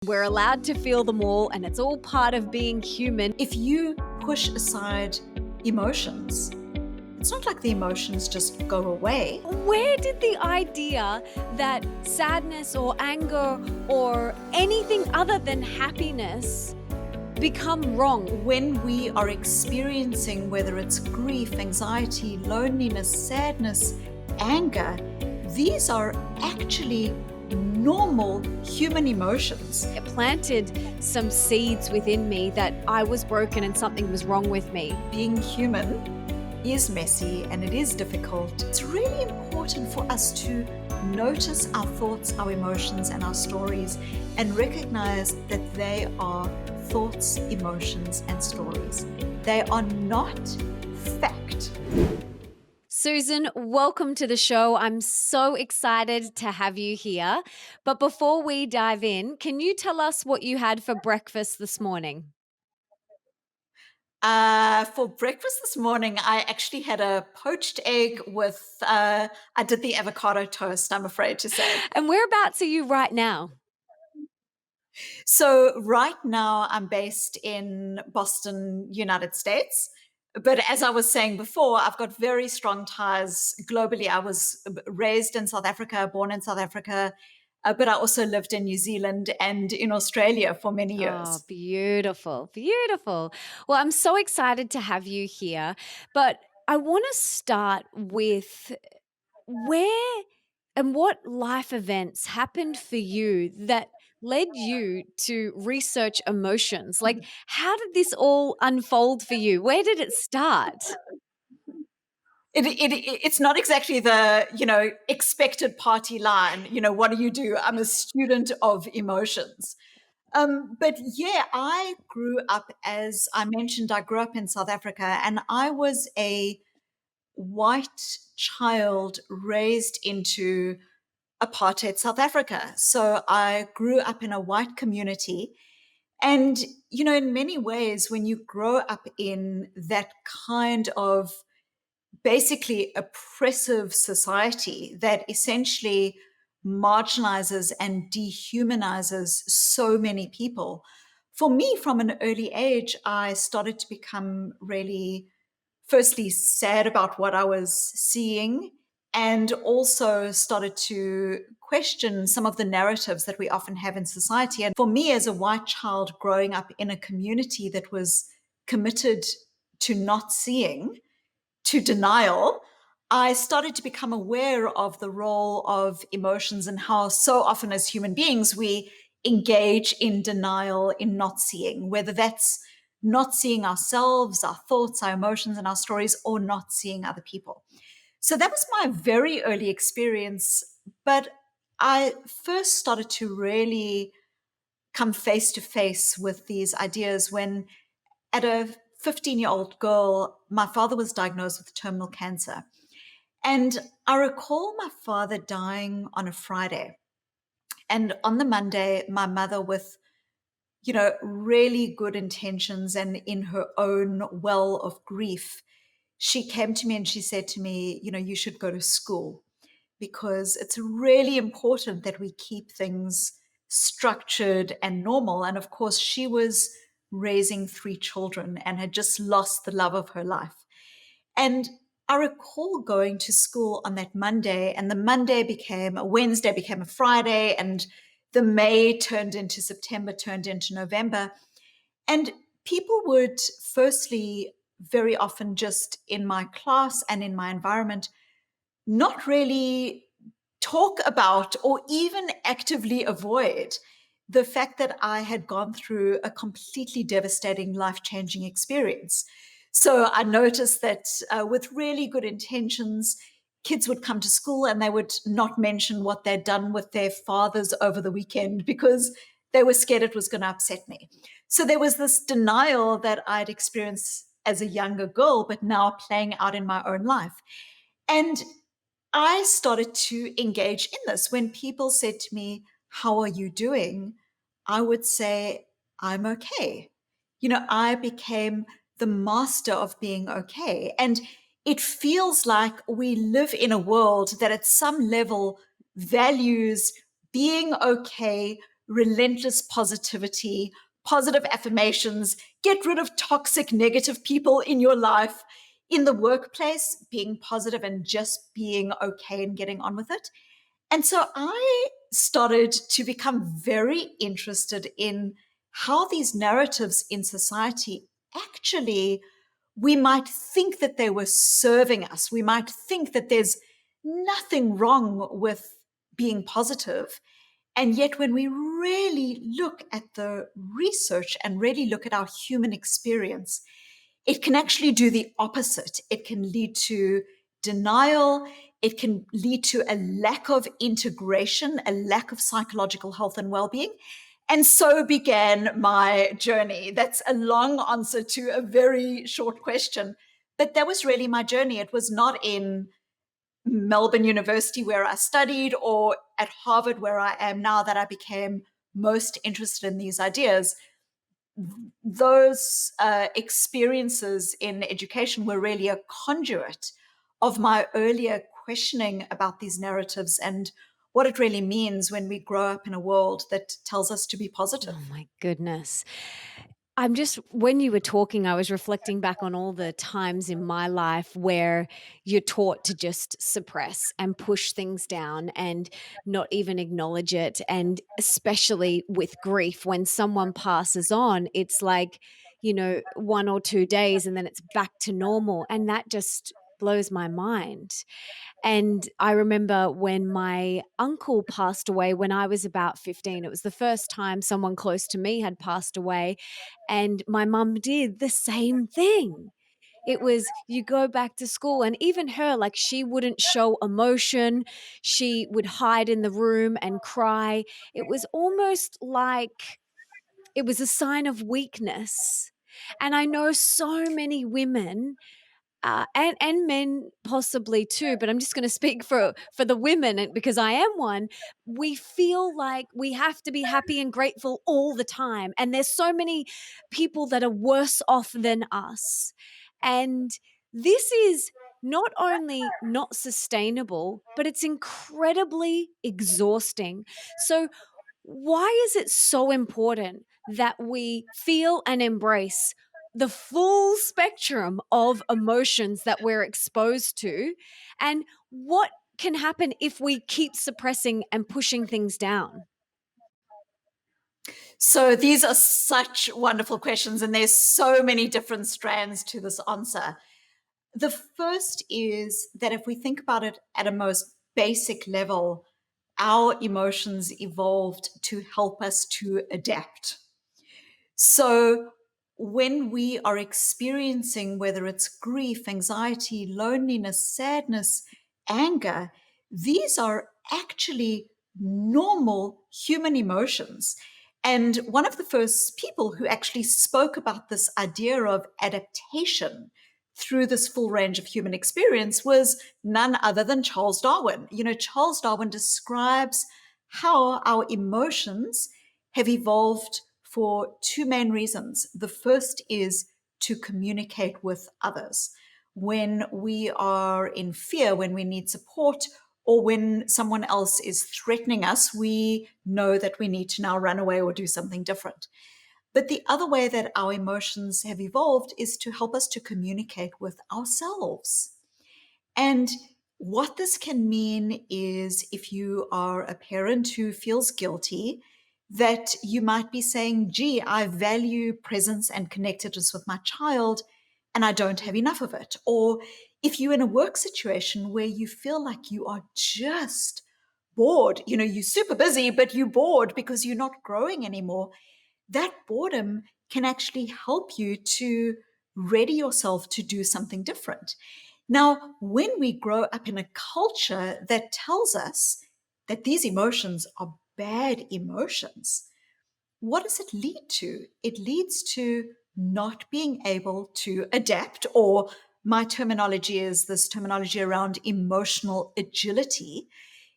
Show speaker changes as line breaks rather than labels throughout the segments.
We're allowed to feel them all, and it's all part of being human.
If you push aside emotions, it's not like the emotions just go away.
Where did the idea that sadness or anger or anything other than happiness become wrong?
When we are experiencing, whether it's grief, anxiety, loneliness, sadness, anger, these are actually normal human emotions.
It planted some seeds within me that I was broken and something was wrong with me.
Being human is messy and it is difficult. It's really important for us to notice our thoughts, our emotions, and our stories and recognize that they are thoughts, emotions, and stories. They are not fact.
Susan, welcome to the show. I'm so excited to have you here. But before we dive in, can you tell us what you had for breakfast this morning?
For breakfast this morning, I actually had a poached egg with, I did the avocado toast, I'm afraid to say.
And whereabouts are you right now?
So right now I'm based in Boston, United States. But as I was saying before, I've got very strong ties globally. I was raised in South Africa, born in South Africa, but I also lived in New Zealand and in Australia for many
Oh,
years.
beautiful, beautiful. Well, I'm so excited to have you here. But I want to start with where and what life events happened for you that led you to research emotions? Like, how did this all unfold for you? Where did it start?
It's not exactly the, expected party line. What do you do? I'm a student of emotions. But yeah, I grew up, as I mentioned, I grew up in South Africa and I was a white child raised into apartheid South Africa. So I grew up in a white community. And, in many ways, when you grow up in that kind of basically oppressive society that essentially marginalizes and dehumanizes so many people. For me, from an early age, I started to become really, firstly, sad about what I was seeing, and also started to question some of the narratives that we often have in society. And for me, as a white child growing up in a community that was committed to not seeing, to denial, I started to become aware of the role of emotions and how so often as human beings we engage in denial, in not seeing, whether that's not seeing ourselves, our thoughts, our emotions, and our stories, or not seeing other people. So that was my very early experience. But I first started to really come face to face with these ideas when at a 15-year-old girl, my father was diagnosed with terminal cancer. And I recall my father dying on a Friday. And on the Monday, my mother, with, really good intentions and in her own well of grief, she came to me and she said to me, you should go to school because it's really important that we keep things structured and normal. And of course, she was raising three children and had just lost the love of her life. And I recall going to school on that Monday, and the Monday became a Wednesday, became a Friday, and the May turned into September, turned into November. And people would, firstly, very often just in my class and in my environment, not really talk about or even actively avoid the fact that I had gone through a completely devastating, life changing experience. So I noticed that with really good intentions, kids would come to school and they would not mention what they'd done with their fathers over the weekend because they were scared it was going to upset me. So there was this denial that I'd experienced as a younger girl, but now playing out in my own life. And I started to engage in this. When people said to me, "How are you doing?" I would say, "I'm okay." I became the master of being okay. And it feels like we live in a world that at some level values being okay, relentless positivity, positive affirmations, get rid of toxic, negative people in your life. In the workplace, being positive and just being okay and getting on with it. And so I started to become very interested in how these narratives in society actually, we might think that they were serving us. We might think that there's nothing wrong with being positive. And yet, when we really look at the research and really look at our human experience, it can actually do the opposite. It can lead to denial. It can lead to a lack of integration, a lack of psychological health and well being. And so began my journey. That's a long answer to a very short question. But that was really my journey. It was not in Melbourne University where I studied or at Harvard where I am now that I became most interested in these ideas. Those experiences in education were really a conduit of my earlier questioning about these narratives and what it really means when we grow up in a world that tells us to be
Oh
positive.
my goodness. I'm just, when you were talking, I was reflecting back on all the times in my life where you're taught to just suppress and push things down and not even acknowledge it. And especially with grief, when someone passes on, it's like, 1 or 2 days and then it's back to normal. And that just blows my mind. And I remember when my uncle passed away when I was about 15. It was the first time someone close to me had passed away. And my mum did the same thing. It was, you go back to school, and even her, like, she wouldn't show emotion. She would hide in the room and cry. It was almost like it was a sign of weakness. And I know so many women and men possibly too, but I'm just going to speak for the women because I am one. We feel like we have to be happy and grateful all the time, and there's so many people that are worse off than us, and this is not only not sustainable, but it's incredibly exhausting. So why is it so important that we feel and embrace the full spectrum of emotions that we're exposed to? And what can happen if we keep suppressing and pushing things down?
So these are such wonderful questions, and there's so many different strands to this answer. The first is that if we think about it at a most basic level, our emotions evolved to help us to adapt. So when we are experiencing, whether it's grief, anxiety, loneliness, sadness, anger, these are actually normal human emotions. And one of the first people who actually spoke about this idea of adaptation through this full range of human experience was none other than Charles Darwin. You know, Charles Darwin describes how our emotions have evolved for two main reasons. The first is to communicate with others. When we are in fear, when we need support, or when someone else is threatening us, we know that we need to now run away or do something different. But the other way that our emotions have evolved is to help us to communicate with ourselves. And what this can mean is if you are a parent who feels guilty, that you might be saying, gee, I value presence and connectedness with my child, and I don't have enough of it. Or if you're in a work situation where you feel like you are just bored, you know, you're super busy, but you're bored because you're not growing anymore, that boredom can actually help you to ready yourself to do something different. Now, when we grow up in a culture that tells us that these emotions are bad emotions, what does it lead to? It leads to not being able to adapt, or my terminology is this terminology around emotional agility.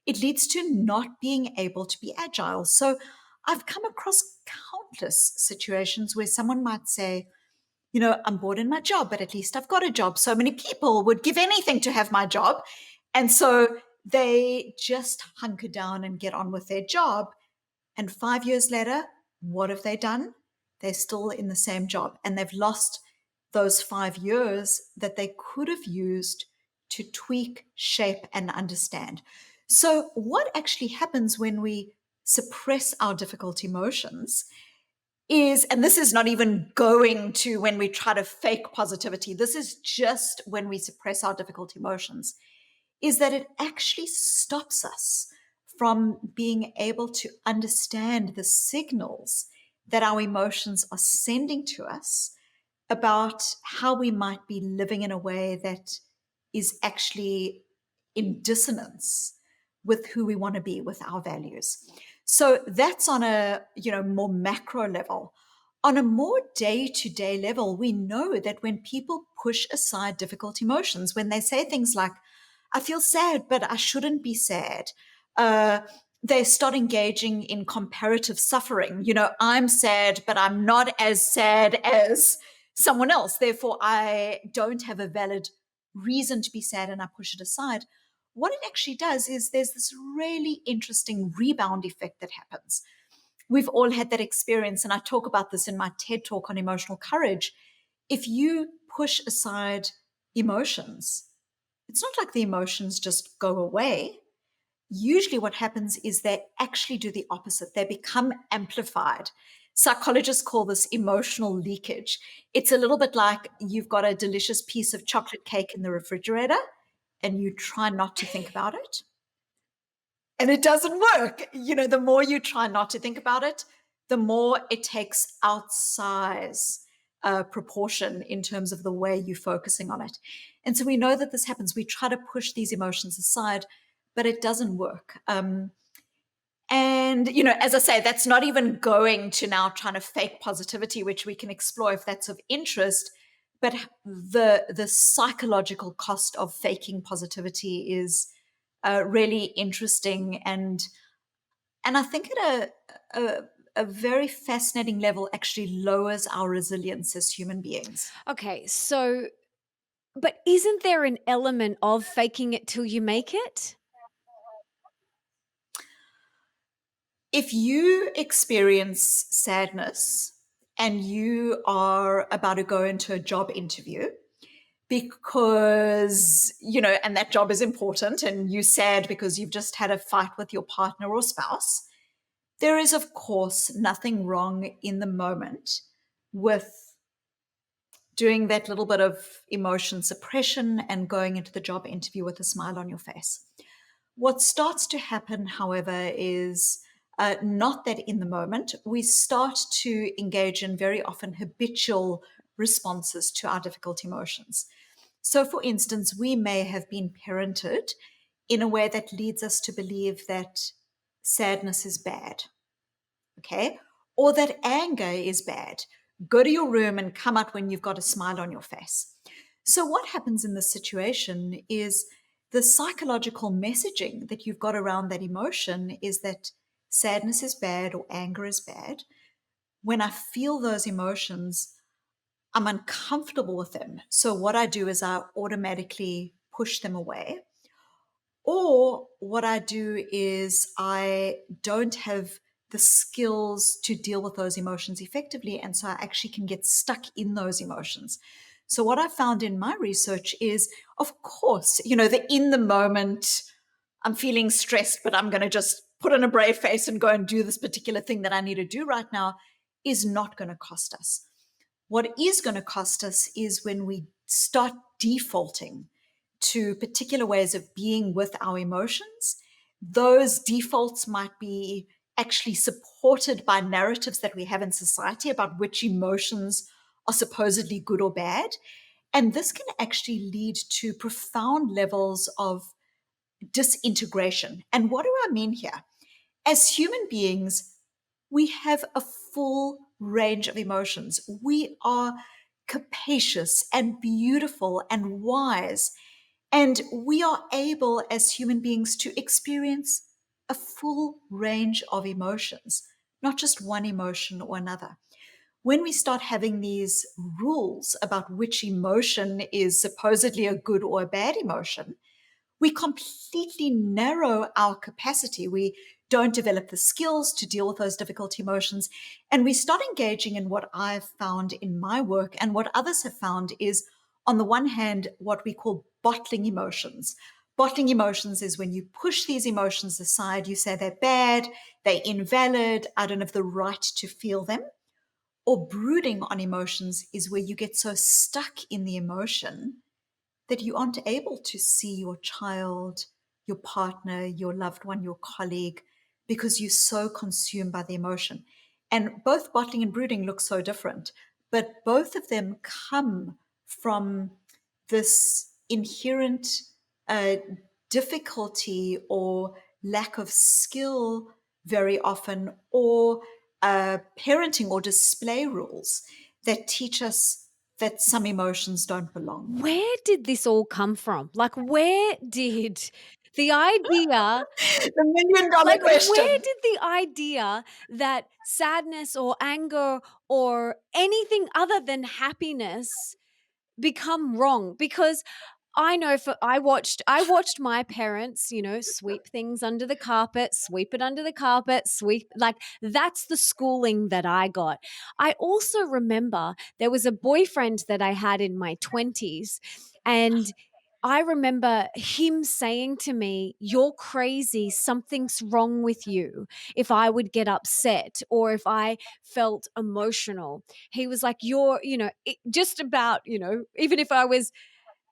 It leads to not being able to be agile. So I've come across countless situations where someone might say, you know, I'm bored in my job, but at least I've got a job. So many people would give anything to have my job. And so they just hunker down and get on with their job. And 5 years later, what have they done? They're still in the same job, and they've lost those 5 years that they could have used to tweak, shape, and understand. So, what actually happens when we suppress our difficult emotions is, and this is not even going to when we try to fake positivity, this is just when we suppress our difficult emotions, is that it actually stops us from being able to understand the signals that our emotions are sending to us about how we might be living in a way that is actually in dissonance with who we want to be, with our values. So that's on a more macro level. On a more day-to-day level, we know that when people push aside difficult emotions, when they say things like, I feel sad, but I shouldn't be sad. Uh, they start engaging in comparative suffering. I'm sad, but I'm not as sad as someone else. Therefore, I don't have a valid reason to be sad and I push it aside. What it actually does is there's this really interesting rebound effect that happens. We've all had that experience, and I talk about this in my TED talk on emotional courage. If you push aside emotions, it's not like the emotions just go away. Usually, what happens is they actually do the opposite. They become amplified. Psychologists call this emotional leakage. It's a little bit like you've got a delicious piece of chocolate cake in the refrigerator and you try not to think about it. And it doesn't work. The more you try not to think about it, the more it takes outsize proportion in terms of the way you're focusing on it. And so we know that this happens. We try to push these emotions aside, but it doesn't work. And as I say, that's not even going to now trying to fake positivity, which we can explore if that's of interest. But the psychological cost of faking positivity is really interesting, and I think at a very fascinating level actually lowers our resilience as human beings.
Okay, so but isn't there an element of faking it till you make it?
If you experience sadness and you are about to go into a job interview because, and that job is important, and you're sad because you've just had a fight with your partner or spouse, there is, of course, nothing wrong in the moment with doing that little bit of emotion suppression and going into the job interview with a smile on your face. What starts to happen, however, is not that in the moment, we start to engage in very often habitual responses to our difficult emotions. So, for instance, we may have been parented in a way that leads us to believe that sadness is bad, okay? Or that anger is bad. Go to your room and come out when you've got a smile on your face. So, what happens in this situation is the psychological messaging that you've got around that emotion is that sadness is bad or anger is bad. When I feel those emotions, I'm uncomfortable with them. So, what I do is I automatically push them away. Or what I do is I don't have the skills to deal with those emotions effectively. And so I actually can get stuck in those emotions. So, what I found in my research is, of course, the in the moment, I'm feeling stressed, but I'm going to just put on a brave face and go and do this particular thing that I need to do right now is not going to cost us. What is going to cost us is when we start defaulting to particular ways of being with our emotions. Those defaults might be actually supported by narratives that we have in society about which emotions are supposedly good or bad. And this can actually lead to profound levels of disintegration. And what do I mean here? As human beings, we have a full range of emotions. We are capacious and beautiful and wise. And we are able as human beings to experience a full range of emotions, not just one emotion or another. When we start having these rules about which emotion is supposedly a good or a bad emotion, we completely narrow our capacity. We don't develop the skills to deal with those difficult emotions. And we start engaging in what I've found in my work and what others have found is, on the one hand, what we call bottling emotions. Bottling emotions is when you push these emotions aside, you say they're bad, they're invalid, I don't have the right to feel them. Or brooding on emotions is where you get so stuck in the emotion that you aren't able to see your child, your partner, your loved one, your colleague, because you're so consumed by the emotion. And both bottling and brooding look so different, but both of them come from this inherent uh, difficulty or lack of skill, very often, or parenting or display rules that teach us that some emotions don't belong.
Where did this all come from? Like, where did the idea
The $1,000,000
where
question.
did the idea that sadness or anger or anything other than happiness become wrong? Because I know I watched my parents, sweep things under the carpet, sweep it under the carpet, sweep, like, that's the schooling that I got. I also remember there was a boyfriend that I had in my 20s, and I remember him saying to me, "You're crazy. Something's wrong with you." If I would get upset or if I felt emotional, he was like, just about, even if I was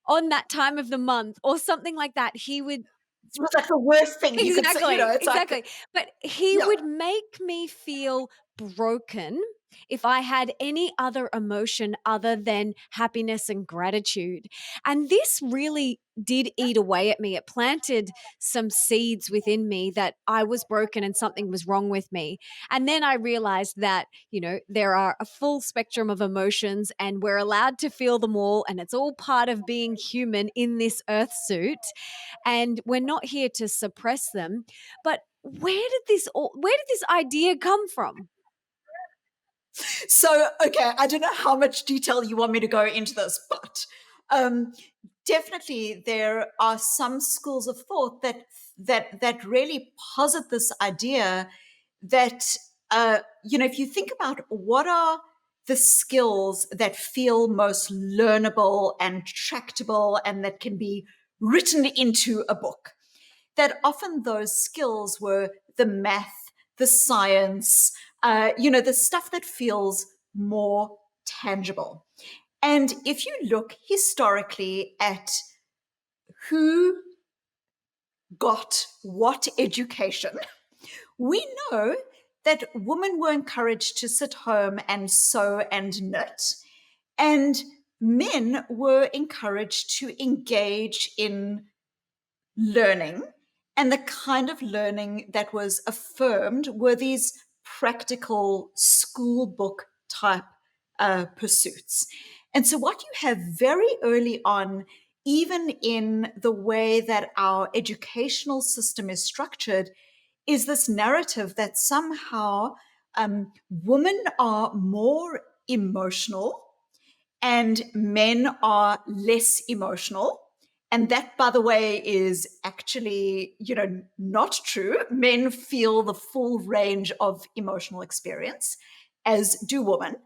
on that time of the month or something like that, he would
It was like the worst thing you could say,
exactly,
it's like,
exactly. But he
yeah.
would make me feel broken if I had any other emotion other than happiness and gratitude. And this really did eat away at me. It planted some seeds within me that I was broken and something was wrong with me. And then I realized that, there are a full spectrum of emotions and we're allowed to feel them all. And it's all part of being human in this earth suit. And we're not here to suppress them. But where did this idea come from?
So, okay, I don't know how much detail you want me to go into this, but um, definitely there are some schools of thought that really posit this idea that if you think about what are the skills that feel most learnable and tractable and that can be written into a book, that often those skills were the math, the science, the stuff that feels more tangible. And if you look historically at who got what education, we know that women were encouraged to sit home and sew and knit, and men were encouraged to engage in learning. And the kind of learning that was affirmed were these practical school book type pursuits. And so, what you have very early on, even in the way that our educational system is structured, is this narrative that somehow women are more emotional and men are less emotional. And that, by the way, is actually, not true. Men feel the full range of emotional experience, as do women.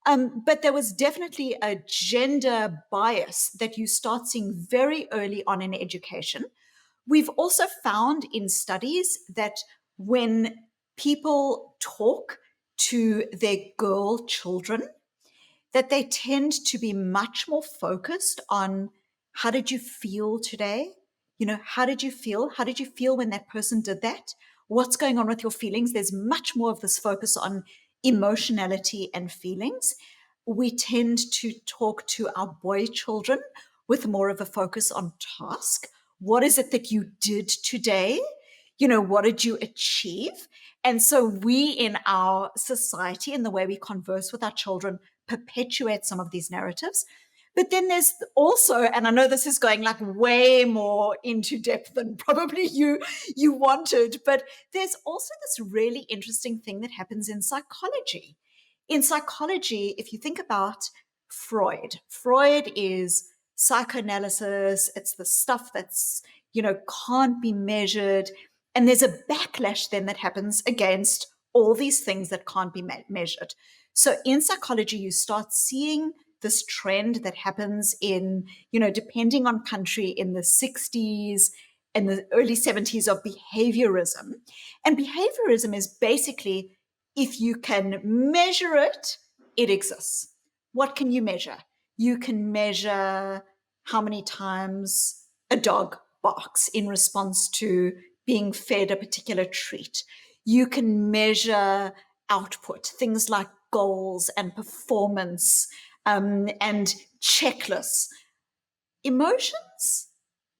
But there was definitely a gender bias that you start seeing very early on in education. We've also found in studies that when people talk to their girl children, that they tend to be much more focused on, how did you feel today? How did you feel? How did you feel when that person did that? What's going on with your feelings? There's much more of this focus on emotionality and feelings. We tend to talk to our boy children with more of a focus on task. What is it that you did today? What did you achieve? And so we in our society, in the way we converse with our children, perpetuate some of these narratives. But then there's also, and I know this is going like way more into depth than probably you wanted, but there's also this really interesting thing that happens in psychology. In psychology, if you think about Freud is psychoanalysis. It's the stuff that's, can't be measured. And there's a backlash then that happens against all these things that can't be measured. So in psychology, you start seeing this trend that happens in, depending on country, in the 60s and the early 70s of behaviorism. And behaviorism is basically, if you can measure it, it exists. What can you measure? You can measure how many times a dog barks in response to being fed a particular treat. You can measure output, things like goals and performance, and checklists. Emotions?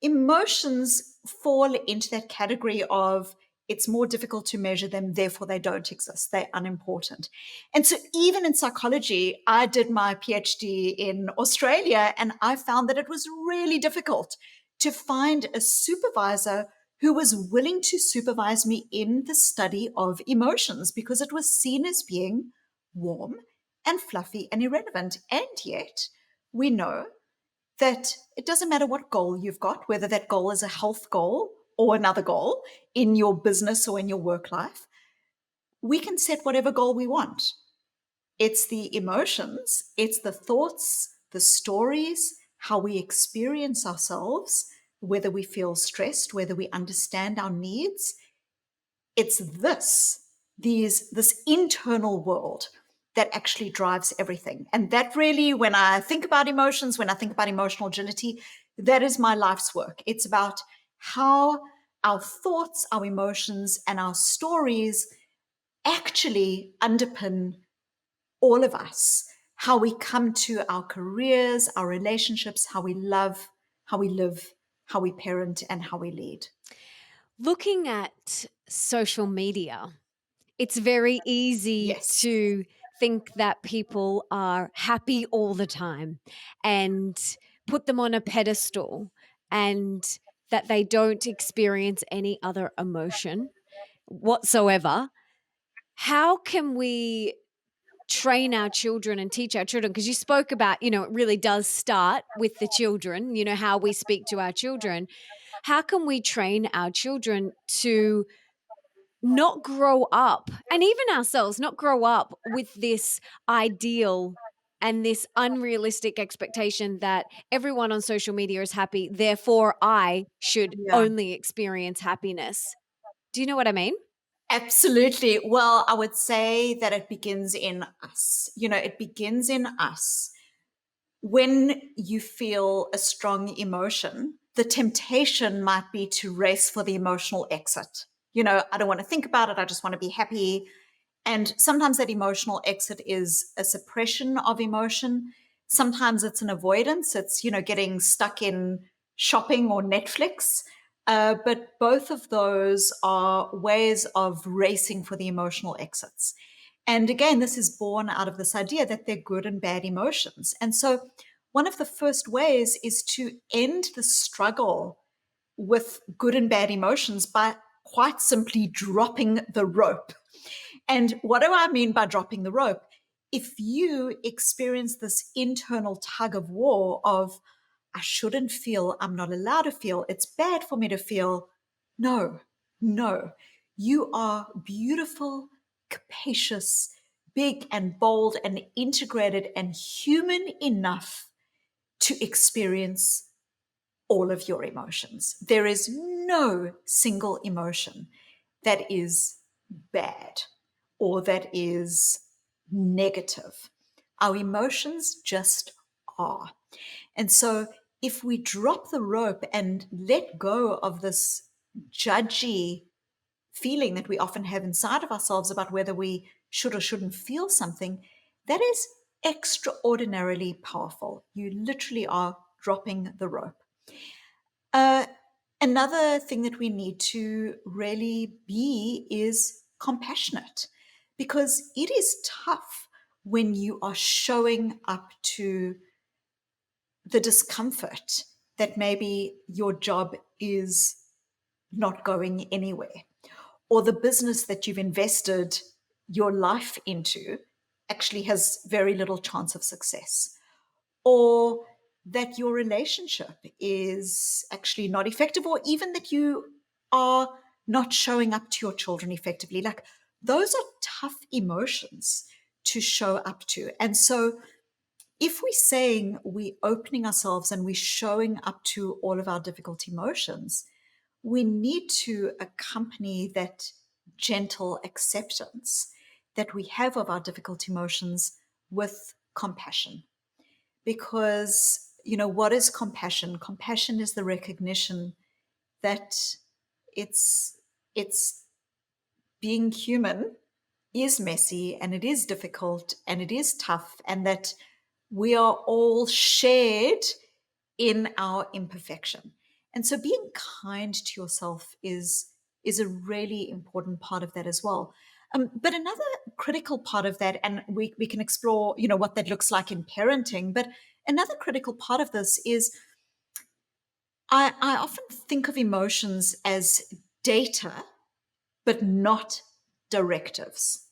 Emotions fall into that category of it's more difficult to measure them, therefore they don't exist. They're unimportant. And so even in psychology, I did my PhD in Australia, and I found that it was really difficult to find a supervisor who was willing to supervise me in the study of emotions because it was seen as being warm and fluffy and irrelevant. And yet we know that it doesn't matter what goal you've got, whether that goal is a health goal or another goal in your business or in your work life, we can set whatever goal we want. It's the emotions, it's the thoughts, the stories, how we experience ourselves, whether we feel stressed, whether we understand our needs. It's this internal world that actually drives everything. And that really, when I think about emotions, when I think about emotional agility, that is my life's work. It's about how our thoughts, our emotions, and our stories actually underpin all of us, how we come to our careers, our relationships, how we love, how we live, how we parent, and how we lead.
Looking at social media, it's very easy
Yes.
to think that people are happy all the time and put them on a pedestal, and that they don't experience any other emotion whatsoever. How can we train our children and teach our children? Because you spoke about, it really does start with the children, how we speak to our children. How can we train our children to not grow up, and even ourselves, not grow up with this ideal and this unrealistic expectation that everyone on social media is happy, therefore I should
Yeah.
only experience happiness? Do you know what I mean?
Absolutely. Well, I would say that it begins in us. It begins in us. When you feel a strong emotion, the temptation might be to race for the emotional exit. I don't want to think about it. I just want to be happy. And sometimes that emotional exit is a suppression of emotion. Sometimes it's an avoidance. It's, getting stuck in shopping or Netflix. But both of those are ways of racing for the emotional exits. And again, this is born out of this idea that they're good and bad emotions. And so one of the first ways is to end the struggle with good and bad emotions by quite simply dropping the rope. And what do I mean by dropping the rope? If you experience this internal tug of war of, I shouldn't feel, I'm not allowed to feel, it's bad for me to feel. No, no. You are beautiful, capacious, big and bold and integrated and human enough to experience all of your emotions. There is no single emotion that is bad or that is negative. Our emotions just are. And so if we drop the rope and let go of this judgy feeling that we often have inside of ourselves about whether we should or shouldn't feel something, that is extraordinarily powerful. You literally are dropping the rope. Uh, Another thing that we need to really be is compassionate, because it is tough when you are showing up to the discomfort that maybe your job is not going anywhere, or the business that you've invested your life into actually has very little chance of success, or that your relationship is actually not effective, or even that you are not showing up to your children effectively. Like, those are tough emotions to show up to. And so if we're saying we're opening ourselves and we're showing up to all of our difficult emotions, we need to accompany that gentle acceptance that we have of our difficult emotions with compassion. Because, what is compassion? Compassion is the recognition that it's being human is messy and it is difficult and it is tough, and that we are all shared in our imperfection. And so being kind to yourself is a really important part of that as well. But another critical part of that, and we can explore, what that looks like in parenting, but another critical part of this is I often think of emotions as data, but not directives.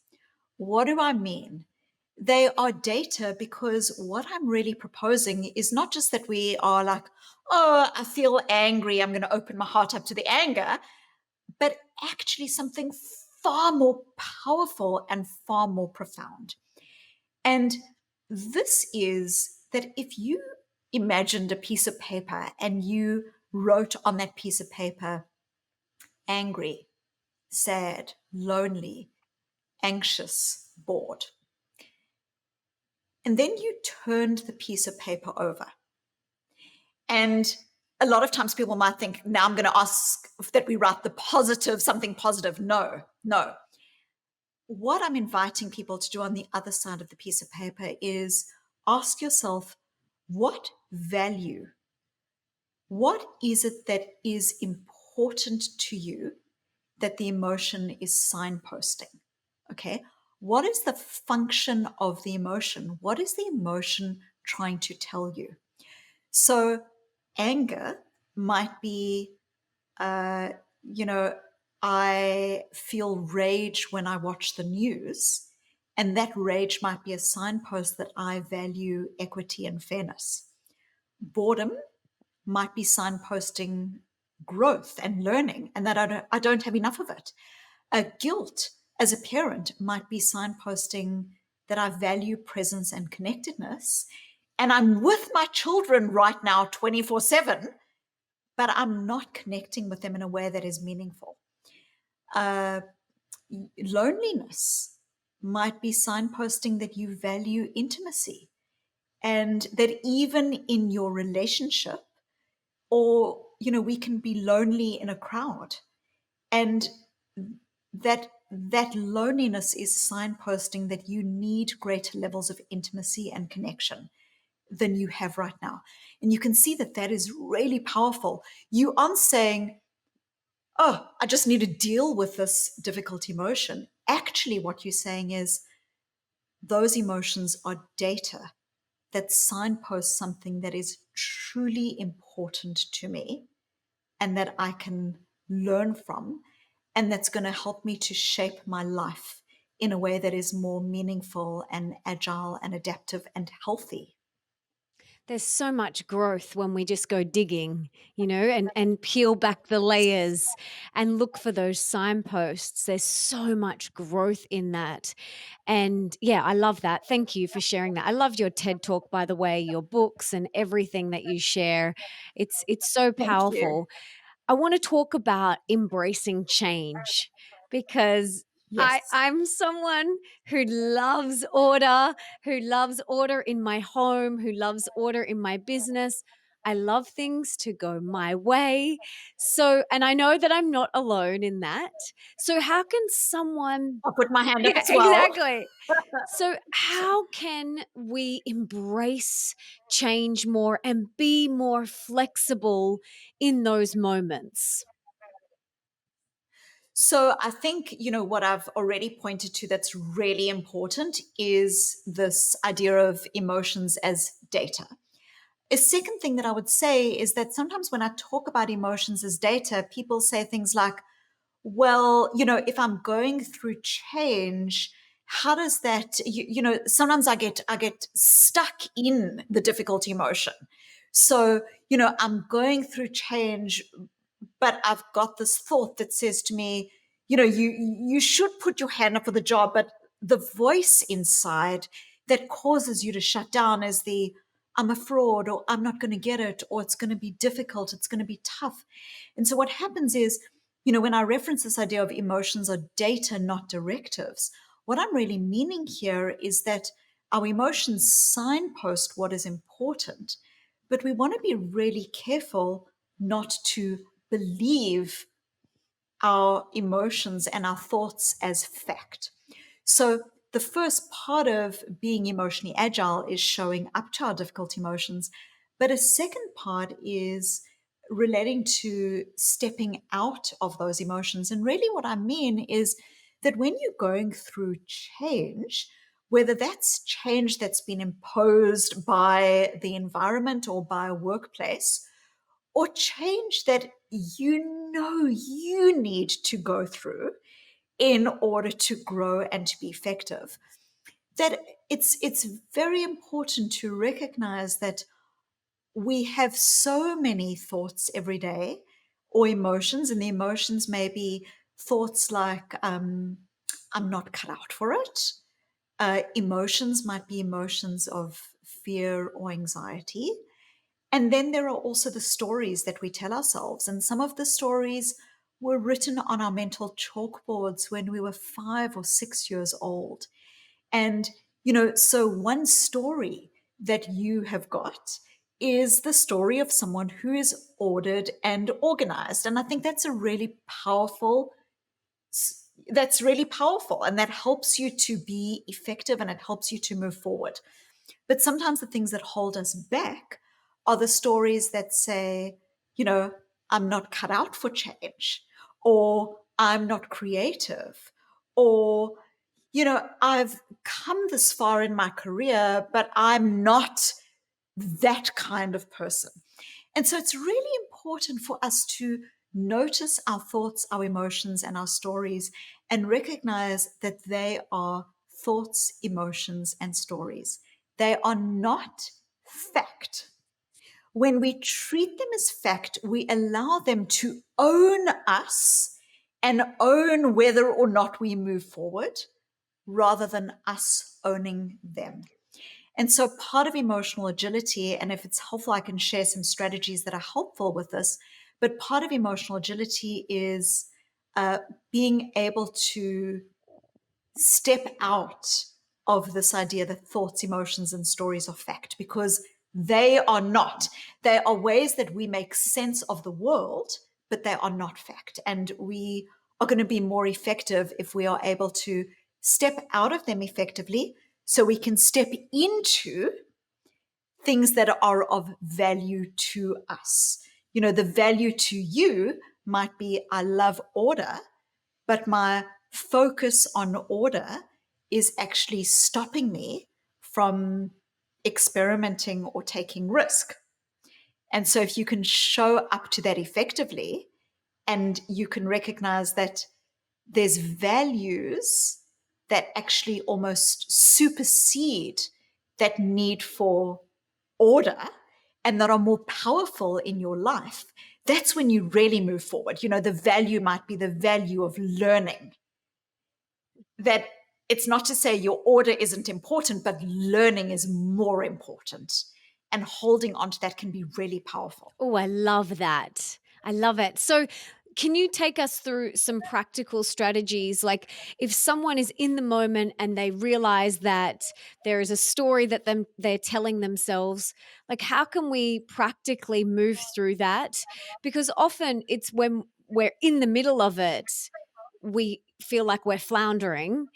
What do I mean? They are data because what I'm really proposing is not just that we are like, oh, I feel angry, I'm going to open my heart up to the anger, but actually something far more powerful and far more profound. And this is that if you imagined a piece of paper and you wrote on that piece of paper, angry, sad, lonely, anxious, bored. And then you turned the piece of paper over. And a lot of times people might think, now I'm going to ask that we write the positive, something positive. No, no. What I'm inviting people to do on the other side of the piece of paper is ask yourself, what value, what is it that is important to you that the emotion is signposting? Okay. What is the function of the emotion? What is the emotion trying to tell you? So, anger might be, uh, you know, I feel rage when I watch the news, and that rage might be a signpost that I value equity and fairness. Boredom might be signposting growth and learning, and that I don't have enough of it. Guilt as a parent might be signposting that I value presence and connectedness. And I'm with my children right now 24/7, but I'm not connecting with them in a way that is meaningful. Uh, Loneliness might be signposting that you value intimacy, and that even in your relationship, or, we can be lonely in a crowd. And that loneliness is signposting that you need greater levels of intimacy and connection than you have right now. And you can see that that is really powerful. You aren't saying, oh, I just need to deal with this difficult emotion. Actually, what you're saying is those emotions are data that signpost something that is truly important to me and that I can learn from, and that's going to help me to shape my life in a way that is more meaningful and agile and adaptive and healthy.
There's so much growth when we just go digging, and peel back the layers and look for those signposts. There's so much growth in that. And yeah, I love that. Thank you for sharing that. I love your TED Talk, by the way, your books and everything that you share. It's so
Thank you.
powerful. I want to talk about embracing change because
Yes.
I'm someone who loves order in my home, who loves order in my business. I love things to go my way. So, and I know that I'm not alone in that. So, how can someone,
I'll put my hand up
yeah,
as well.
exactly. So, how can we embrace change more and be more flexible in those moments?
So I think, what I've already pointed to that's really important is this idea of emotions as data. A second thing that I would say is that sometimes when I talk about emotions as data, people say things like, well, if I'm going through change, how does that, sometimes I get stuck in the difficult emotion. So, I'm going through change, but I've got this thought that says to me, you should put your hand up for the job, but the voice inside that causes you to shut down is the I'm a fraud, or I'm not going to get it, or it's going to be difficult, it's going to be tough. And so what happens is, when I reference this idea of emotions are data, not directives, what I'm really meaning here is that our emotions signpost what is important, but we want to be really careful not to believe our emotions and our thoughts as fact. So, the first part of being emotionally agile is showing up to our difficult emotions. But a second part is relating to stepping out of those emotions. And really, what I mean is that when you're going through change, whether that's change that's been imposed by the environment or by a workplace, or change that you need to go through in order to grow and to be effective, that it's very important to recognize that we have so many thoughts every day, or emotions, and the emotions may be thoughts like I'm not cut out for it. Emotions might be emotions of fear or anxiety. And then there are also the stories that we tell ourselves. And some of the stories were written on our mental chalkboards when we were 5 or 6 years old. And, so one story that you have got is the story of someone who is ordered and organized. And I think that's really powerful. And that helps you to be effective, and it helps you to move forward. But sometimes the things that hold us back are the stories that say, you know, I'm not cut out for change, or I'm not creative, or, I've come this far in my career, but I'm not that kind of person. And so it's really important for us to notice our thoughts, our emotions, and our stories, and recognize that they are thoughts, emotions, and stories. They are not fact. When we treat them as fact, we allow them to own us and own whether or not we move forward, rather than us owning them. And so, part of emotional agility, and if it's helpful, I can share some strategies that are helpful with this. But part of emotional agility is uh, being able to step out of this idea that thoughts, emotions, and stories are fact, because they are not. They are ways that we make sense of the world, but they are not fact. And we are going to be more effective if we are able to step out of them effectively, so we can step into things that are of value to us. The value to you might be I love order, but my focus on order is actually stopping me from experimenting or taking risk. And so, if you can show up to that effectively, and you can recognize that there's values that actually almost supersede that need for order and that are more powerful in your life, that's when you really move forward. The value might be the value of learning. That it's not to say your order isn't important, but learning is more important. And holding on to that can be really powerful.
Oh, I love that. I love it. So, can you take us through some practical strategies? Like, if someone is in the moment and they realize that there is a story that they're telling themselves, like, how can we practically move through that? Because often it's when we're in the middle of it, we feel like we're floundering,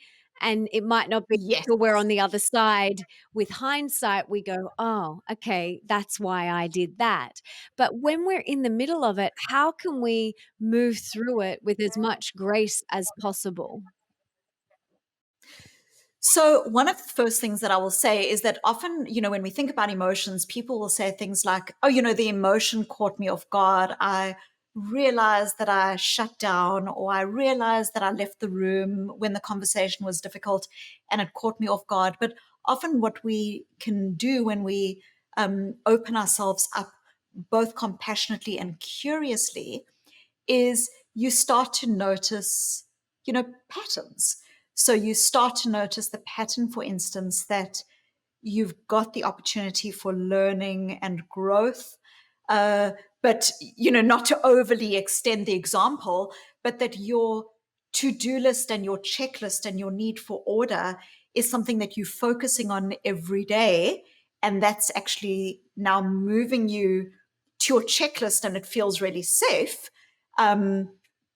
and it might not be
Yes.
till we're on the other side. With hindsight, we go, "Oh, okay, that's why I did that." But when we're in the middle of it, how can we move through it with as much grace as possible?
So, one of the first things that I will say is that often, when we think about emotions, people will say things like, oh, the emotion caught me off guard. I realized that I shut down, or I realized that I left the room when the conversation was difficult and it caught me off guard. But often, what we can do when we open ourselves up, both compassionately and curiously, is you start to notice, patterns. So you start to notice the pattern, for instance, that you've got the opportunity for learning and growth, uh, but not to overly extend the example, but that your to-do list and your checklist and your need for order is something that you're focusing on every day, and that's actually now moving you to your checklist, and it feels really safe. um,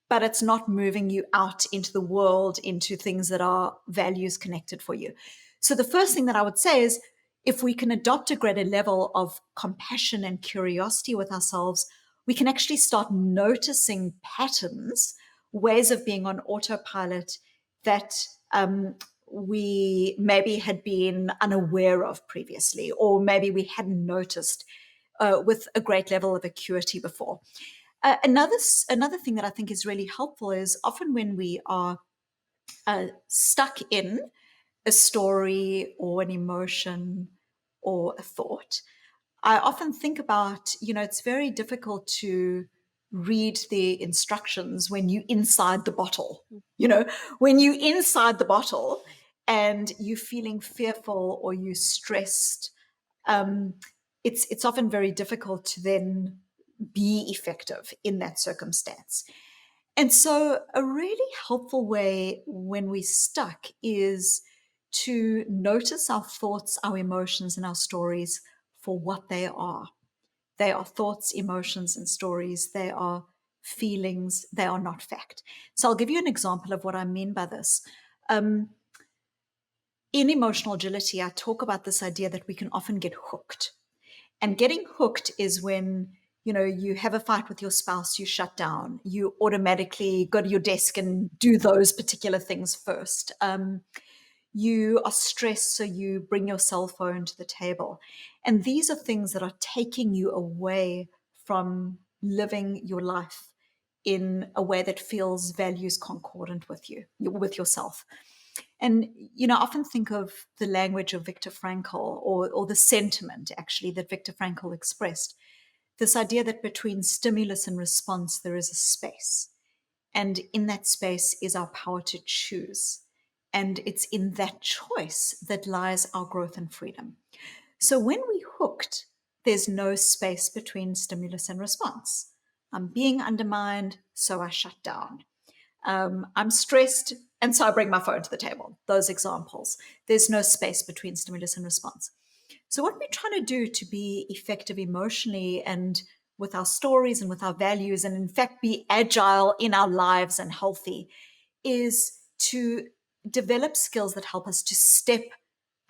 but it's not moving you out into the world, into things that are values connected for you. So the first thing that I would say is, if we can adopt a greater level of compassion and curiosity with ourselves, we can actually start noticing patterns, ways of being on autopilot that we maybe had been unaware of previously, or maybe we hadn't noticed with a great level of acuity before. Another thing that I think is really helpful is, often when we are stuck in a story or an emotion or a thought, I often think about, it's very difficult to read the instructions when you inside the bottle. When you inside the bottle and you feeling fearful or you stressed, um, it's often very difficult to then be effective in that circumstance. And so, a really helpful way when we're stuck is to notice our thoughts, our emotions, and our stories for what they are. They are thoughts, emotions, and stories. They are feelings. They are not fact. So, I'll give you an example of what I mean by this. Um, in emotional agility, I talk about this idea that we can often get hooked. And getting hooked is when, you have a fight with your spouse, you shut down, you automatically go to your desk and do those particular things first. You are stressed, so you bring your cell phone to the table. And these are things that are taking you away from living your life in a way that feels values concordant with you, with yourself. And, I often think of the language of Viktor Frankl, or the sentiment actually that Viktor Frankl expressed, this idea that between stimulus and response, there is a space. And in that space is our power to choose. And it's in that choice that lies our growth and freedom. So when we hooked, there's no space between stimulus and response. I'm being undermined, so I shut down. I'm stressed, and so I bring my phone to the table. Those examples. There's no space between stimulus and response. So what we're trying to do to be effective emotionally and with our stories and with our values, and in fact be agile in our lives and healthy, is to develop skills that help us to step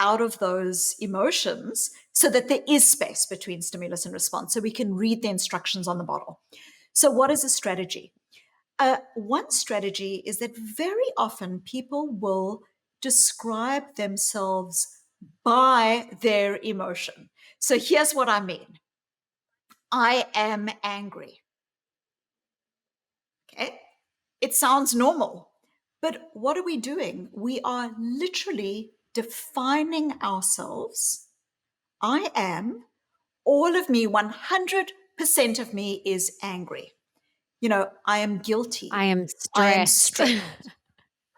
out of those emotions so that there is space between stimulus and response, so we can read the instructions on the bottle. So what is a strategy? One strategy is that very often people will describe themselves by their emotion. So here's what I mean. I am angry. Okay. It sounds normal, but what are we doing? We are literally defining ourselves. I am, all of me, 100% of me is angry. I am guilty.
I am
I am
stressed.
stressed.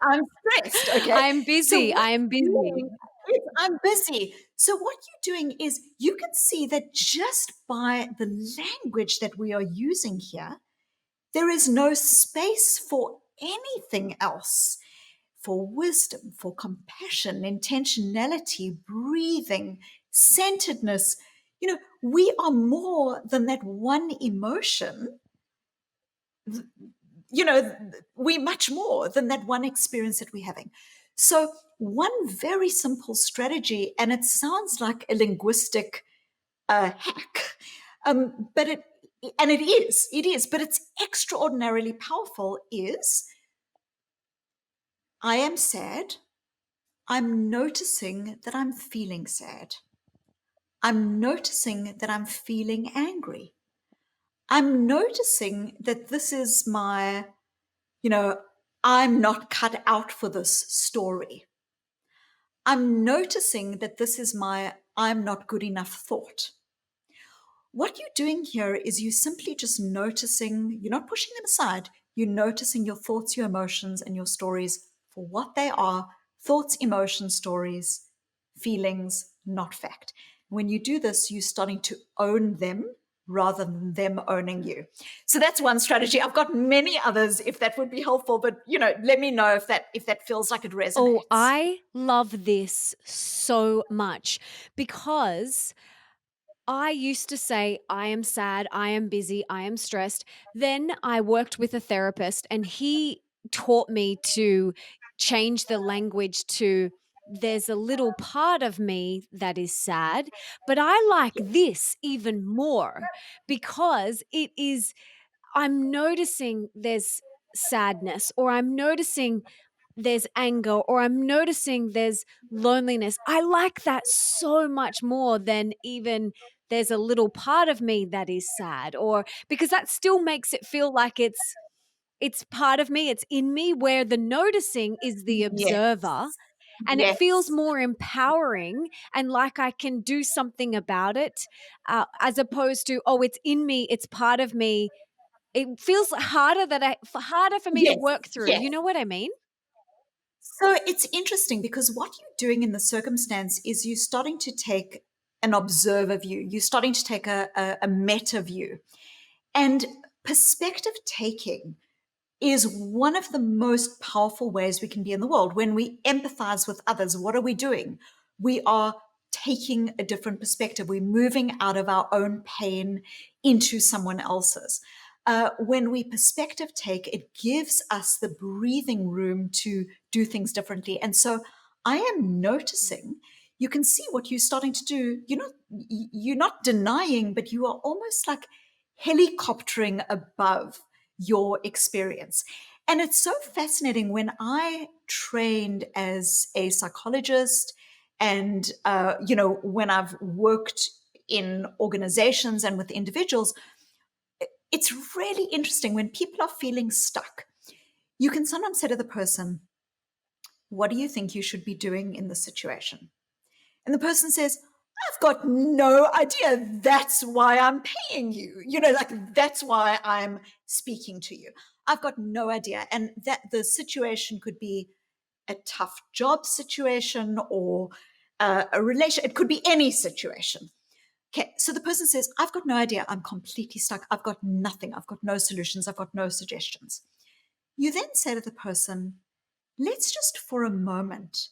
I'm stressed, okay?
I'm
So
busy.
what
I am
you're
busy.
doing is, I'm busy. So what you're doing is, you can see that just by the language that we are using here, there is no space for anything else, for wisdom, for compassion, intentionality, breathing, centeredness. We are more than that one emotion. We're much more than that one experience that we're having. So, one very simple strategy, and it sounds like a linguistic hack, but it is, but it's extraordinarily powerful, is I am sad. I'm noticing that I'm feeling sad. I'm noticing that I'm feeling angry. I'm noticing that this is my, you know, I'm not cut out for this story. I'm noticing that this is my I'm not good enough thought. What you're doing here is you simply just noticing, you're not pushing them aside, you're noticing your thoughts, your emotions, and your stories for what they are: thoughts, emotions, stories, feelings, not fact. When you do this, you're starting to own them rather than them owning you. So that's one strategy. I've got many others if that would be helpful, but let me know if that feels like it
Oh,
resonates.
I love this so much because I used to say, I am sad, I am busy, I am stressed. Then I worked with a therapist and he taught me to change the language to there's a little part of me that is sad, but I like this even more because it is, I'm noticing there's sadness or I'm noticing there's anger or I'm noticing there's loneliness. I like that so much more than even there's a little part of me that is sad, or because that still makes it feel like it's part of me, it's in me, where the noticing is the observer,
Yes.
and it feels
Yes.
more empowering and like I can do something about it, as opposed to, oh, it's in me, it's part of me. It feels harder for me to
Yes.
work through.
Yes.
You know what I mean?
So it's interesting because what you're doing in the circumstance is you're starting to take an observer view. You're starting to take a meta view. And perspective taking is one of the most powerful ways we can be in the world. When we empathize with others, what are we doing? We are taking a different perspective. We're moving out of our own pain into someone else's. When we perspective take, it gives us the breathing room to do things differently. And so I am noticing, you can see what you're starting to do. You're not denying, but you are almost like helicoptering above your experience. And it's so fascinating. When I trained as a psychologist, and when I've worked in organizations and with individuals, it's really interesting when people are feeling stuck. You can sometimes say to the person, what do you think you should be doing in this situation? And the person says, I've got no idea. That's why I'm paying you. Like that's why I'm speaking to you. I've got no idea. And that the situation could be a tough job situation or a relation. It could be any situation. Okay. So the person says, I've got no idea. I'm completely stuck. I've got nothing. I've got no solutions. I've got no suggestions. You then say to the person, let's just for a moment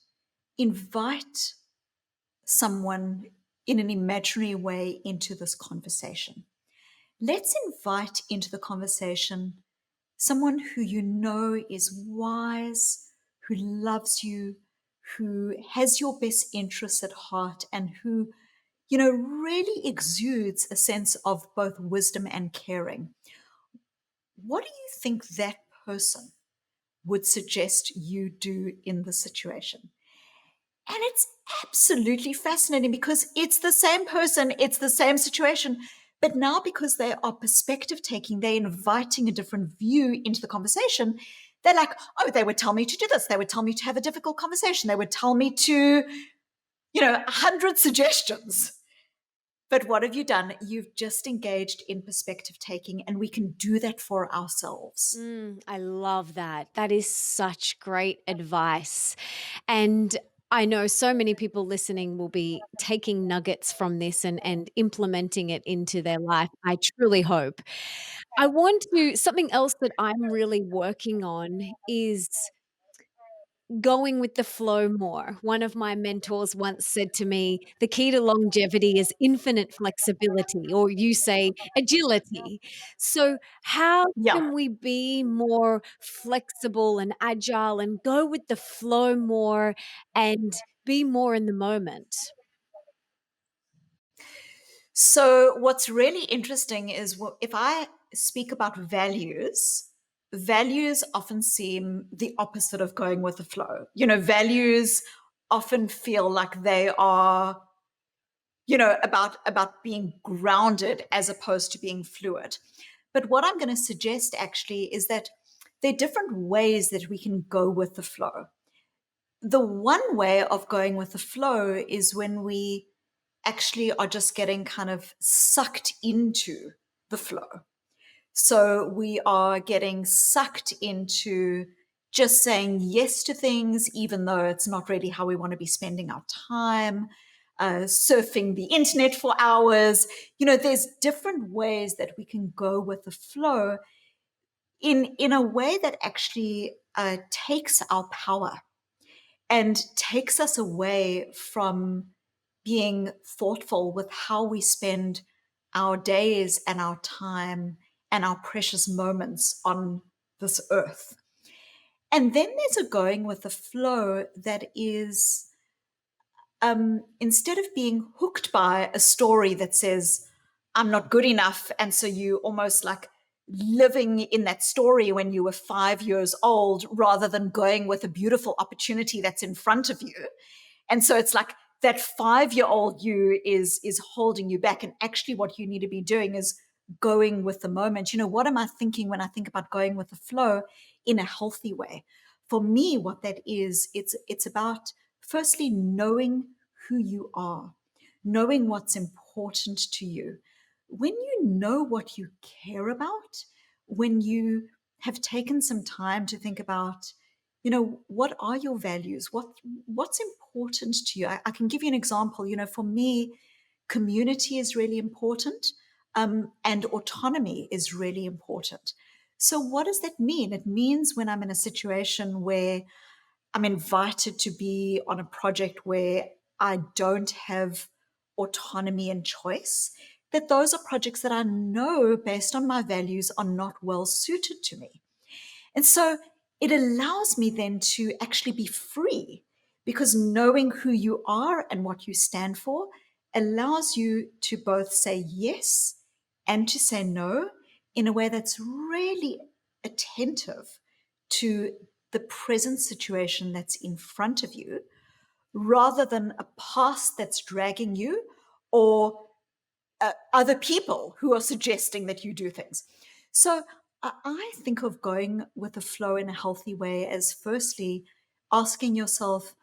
invite someone in an imaginary way into this conversation. Let's invite into the conversation someone who you know is wise, who loves you, who has your best interests at heart, and who, really exudes a sense of both wisdom and caring. What do you think that person would suggest you do in the situation? And it's absolutely fascinating because it's the same person, it's the same situation. But now, because they are perspective taking, they're inviting a different view into the conversation. They're like, oh, they would tell me to do this. They would tell me to have a difficult conversation. They would tell me to, 100 suggestions. But what have you done? You've just engaged in perspective taking, and we can do that for ourselves.
I love that. That is such great advice. And I know so many people listening will be taking nuggets from this and implementing it into their life. I truly hope. I want to, something else that I'm really working on is going with the flow more. One of my mentors once said to me, the key to longevity is infinite flexibility, or you say agility. So, how
Yeah.
can we be more flexible and agile and go with the flow more and be more in the moment?
So, what's really interesting is if I speak about values, values often seem the opposite of going with the flow. Values often feel like they are, about being grounded as opposed to being fluid. But what I'm going to suggest actually is that there are different ways that we can go with the flow. The one way of going with the flow is when we actually are just getting kind of sucked into the flow. So we are getting sucked into just saying yes to things, even though it's not really how we want to be spending our time, surfing the internet for hours. There's different ways that we can go with the flow in a way that actually takes our power and takes us away from being thoughtful with how we spend our days and our time and our precious moments on this earth. And then there's a going with the flow that is, instead of being hooked by a story that says, I'm not good enough. And so you almost like living in that story when you were 5 years old rather than going with a beautiful opportunity that's in front of you. And so it's like that 5-year-old you is holding you back. And actually what you need to be doing is going with the moment. What am I thinking when I think about going with the flow in a healthy way? For me, what that is, it's about firstly knowing who you are, knowing what's important to you. When you know what you care about, when you have taken some time to think about, what are your values? What's important to you? I can give you an example. For me, community is really important, and autonomy is really important. So, what does that mean? It means when I'm in a situation where I'm invited to be on a project where I don't have autonomy and choice, that those are projects that I know, based on my values, are not well suited to me. And so it allows me then to actually be free, because knowing who you are and what you stand for allows you to both say yes and to say no in a way that's really attentive to the present situation that's in front of you, rather than a past that's dragging you, or other people who are suggesting that you do things. So I think of going with the flow in a healthy way as firstly asking yourself,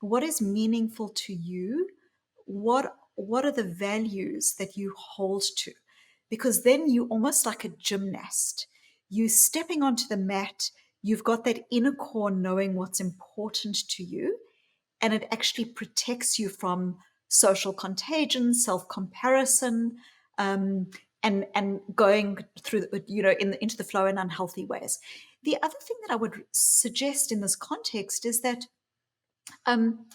what is meaningful to you? What are the values that you hold to? Because then you almost like a gymnast. You stepping onto the mat, you've got that inner core knowing what's important to you, and it actually protects you from social contagion, self-comparison, um, and going through, into the flow in unhealthy ways. The other thing that I would suggest in this context is that um,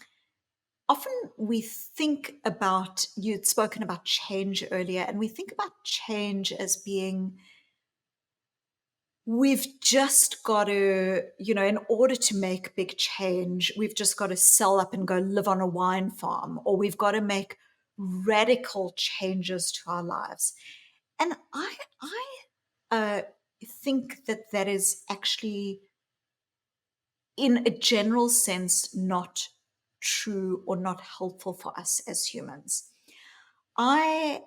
often we think about, you'd spoken about change earlier, and we think about change as being, we've just got to, in order to make big change, we've just got to sell up and go live on a wine farm, or we've got to make radical changes to our lives. And I think that that is actually, in a general sense, not true or not helpful for us as humans. When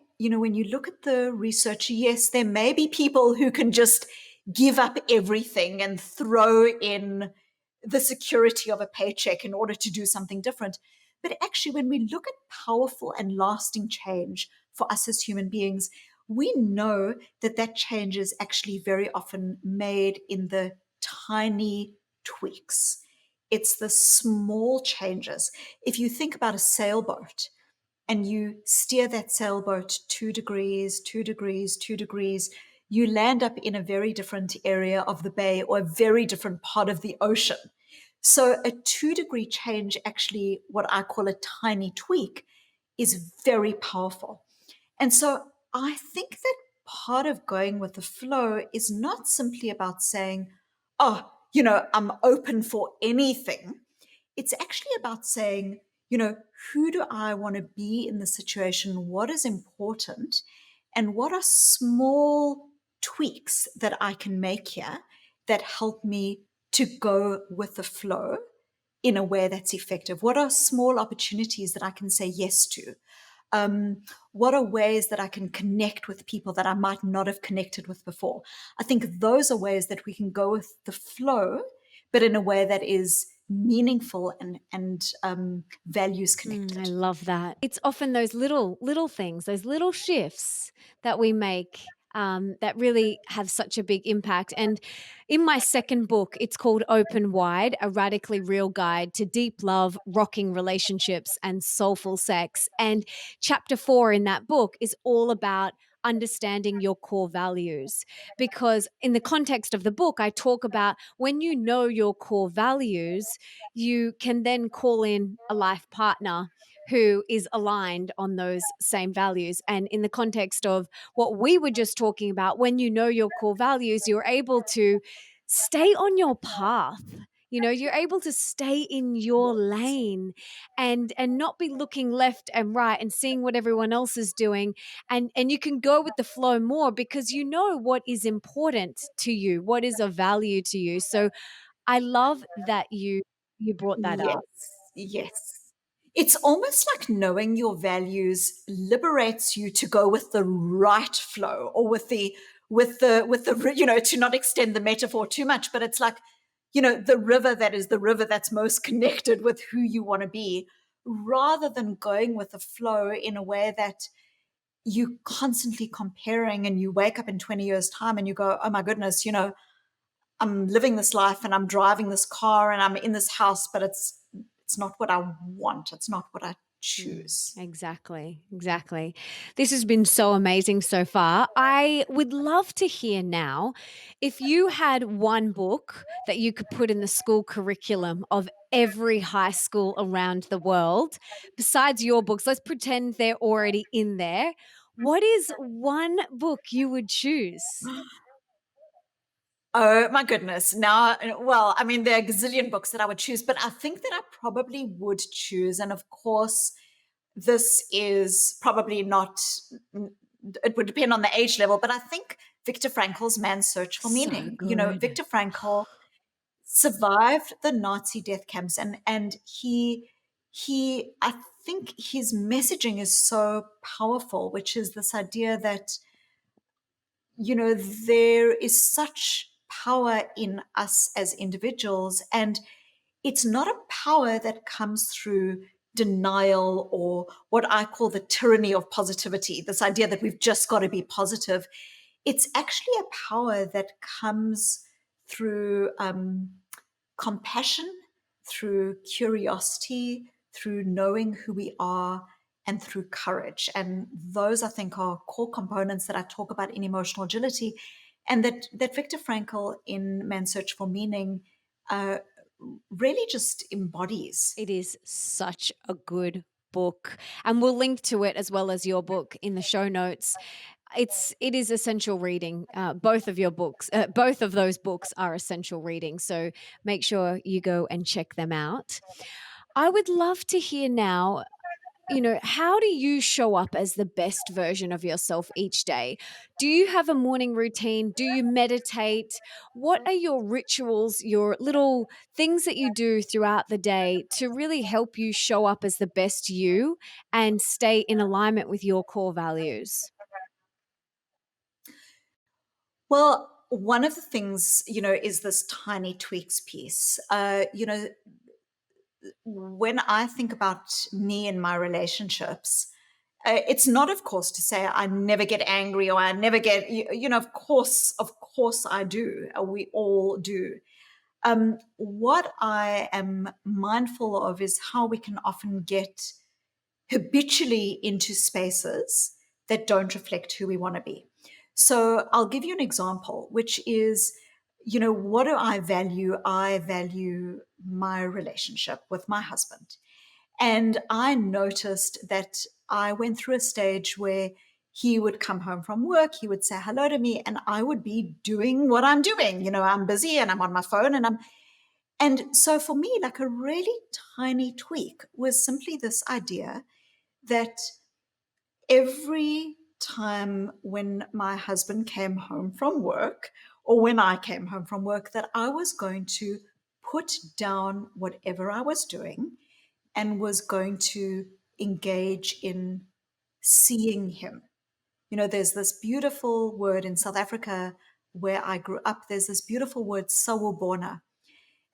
you look at the research, yes, there may be people who can just give up everything and throw in the security of a paycheck in order to do something different. But actually, when we look at powerful and lasting change for us as human beings, we know that that change is actually very often made in the tiny tweaks. It's the small changes. If you think about a sailboat, and you steer that sailboat 2 degrees, 2 degrees, 2 degrees, you land up in a very different area of the bay or a very different part of the ocean. So a 2 degree change, actually, what I call a tiny tweak, is very powerful. And so I think that part of going with the flow is not simply about saying, oh, I'm open for anything. It's actually about saying, who do I want to be in the situation? What is important? And what are small tweaks that I can make here that help me to go with the flow in a way that's effective? What are small opportunities that I can say yes to? What are ways that I can connect with people that I might not have connected with before? I think those are ways that we can go with the flow, but in a way that is meaningful and values
I
connected.
love that. It's often those little things, those little shifts that we make, that really have such a big impact. And in my second book, it's called Open Wide: A Radically Real Guide to Deep Love, Rocking Relationships, and Soulful Sex. And chapter 4 in that book is all about understanding your core values. Because in the context of the book, I talk about when you know your core values, you can then call in a life partner who is aligned on those same values. And in the context of what we were just talking about, when you know your core values, you're able to stay on your path. You know, you're able to stay in your lane and not be looking left and right and seeing what everyone else is doing, and you can go with the flow more because you know what is important to you, what is of value to you. So I love that you brought that
Yes,
up.
yes. It's almost like knowing your values liberates you to go with the right flow, or to not extend the metaphor too much, but it's like, the river that is the river that's most connected with who you want to be, rather than going with the flow in a way that you constantly comparing, and you wake up in 20 years time and you go, oh my goodness, I'm living this life and I'm driving this car and I'm in this house, but it's not what I want. It's not what I choose.
Exactly, exactly. This has been so amazing so far. I would love to hear now if you had one book that you could put in the school curriculum of every high school around the world, besides your books, let's pretend they're already in there. What is one book you would choose?
Oh my goodness. Now, well, I mean, there are a gazillion books that I would choose, but I think that I probably would choose. And of course, this is probably not, it would depend on the age level, but I think Viktor Frankl's Man's Search for
So
Meaning.
good.
Viktor Frankl survived the Nazi death camps, and he I think his messaging is so powerful, which is this idea that there is such power in us as individuals, and it's not a power that comes through denial, or what I call the tyranny of positivity, this idea that we've just got to be positive. It's actually a power that comes through compassion, through curiosity, through knowing who we are, and through courage. And those, I think, are core components that I talk about in emotional agility, and that Viktor Frankl in Man's Search for Meaning uh, really just embodies.
It is such a good book. And we'll link to it as well as your book in the show notes. It is essential reading. Both of your books, both of those books are essential reading. So make sure you go and check them out. I would love to hear now, how do you show up as the best version of yourself each day? Do you have a morning routine? Do you meditate? What are your rituals, your little things that you do throughout the day to really help you show up as the best you and stay in alignment with your core values?
Well, one of the things, is this tiny tweaks piece. When I think about me and my relationships, it's not, of course, to say I never get angry, or I never get, of course I do. We all do. What I am mindful of is how we can often get habitually into spaces that don't reflect who we want to be. So I'll give you an example, which is, what do I value? I value my relationship with my husband. And I noticed that I went through a stage where he would come home from work, he would say hello to me, and I would be doing what I'm doing. I'm busy and I'm on my phone, and so for me, like, a really tiny tweak was simply this idea that every time when my husband came home from work, or when I came home from work, that I was going to put down whatever I was doing and was going to engage in seeing him. There's this beautiful word in South Africa where I grew up, there's this beautiful word, sawubona.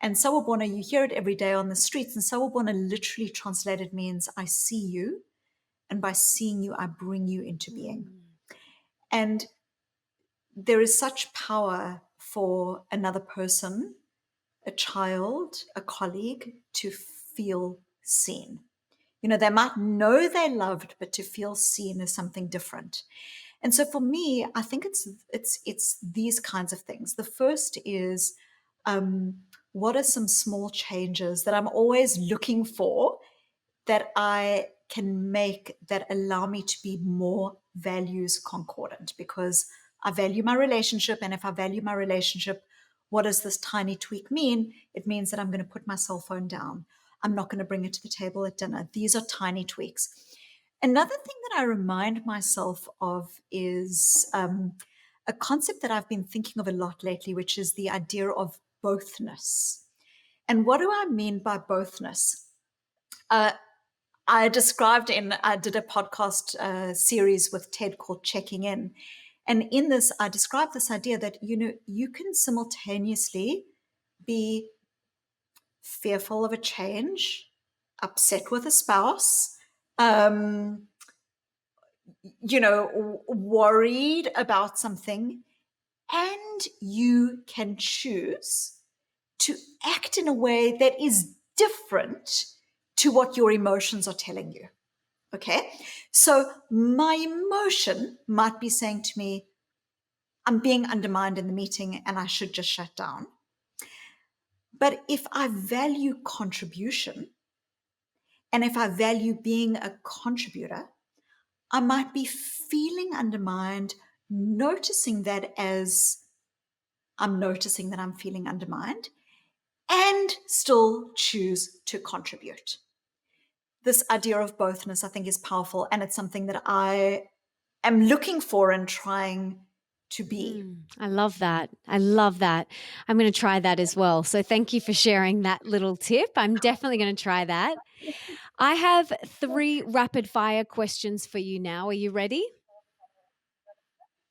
And sawubona, you hear it every day on the streets. And sawubona literally translated means I see you. And by seeing you, I bring you into being.
Mm.
And there is such power for another person, a child, a colleague, to feel seen. They might know they're loved, but to feel seen is something different. And so for me, I think it's these kinds of things. The first is, what are some small changes that I'm always looking for that I can make that allow me to be more values concordant? Because I value my relationship. And if I value my relationship, what does this tiny tweak mean? It means that I'm going to put my cell phone down. I'm not going to bring it to the table at dinner. These are tiny tweaks. Another thing that I remind myself of is a concept that I've been thinking of a lot lately, which is the idea of bothness. And what do I mean by bothness? Uh, I did a podcast series with Ted called Checking In. And in this, I described this idea that, you can simultaneously be fearful of a change, upset with a spouse, um, worried about something, and you can choose to act in a way that is different to what your emotions are telling you. Okay. So my emotion might be saying to me, I'm being undermined in the meeting and I should just shut down. But if I value contribution and if I value being a contributor, I might be feeling undermined, noticing that as I'm noticing that I'm feeling undermined, and still choose to contribute. This idea of bothness, I think, is powerful, and it's something that I am looking for and trying to be.
I love that. I love that. I'm going to try that as well. So thank you for sharing that little tip. I'm definitely going to try that. I have 3 rapid fire questions for you now. Are you ready?